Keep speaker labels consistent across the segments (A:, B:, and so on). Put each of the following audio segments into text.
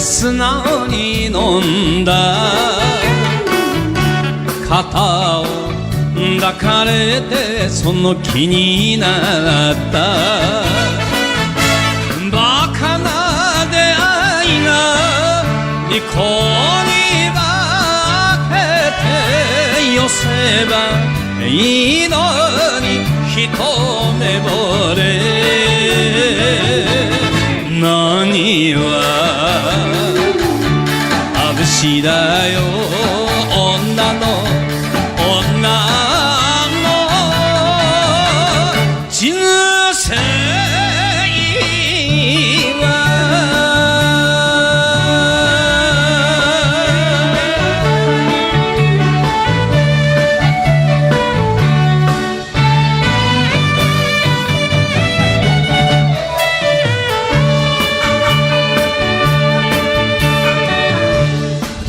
A: 素直に飲んだ肩を抱かれてその気になったバカな出会いが利口に化けて寄せばいいのに一目惚れ何は眩しいだよ女の人生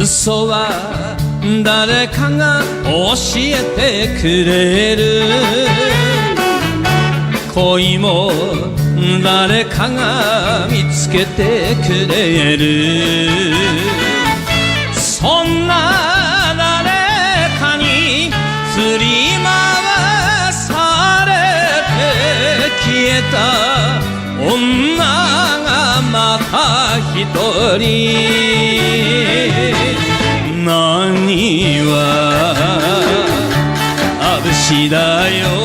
A: 嘘は誰かが教えてくれる恋も誰かが見つけてくれるそんな誰かに振り回されて消えた女がまた一人何は眩しいだよ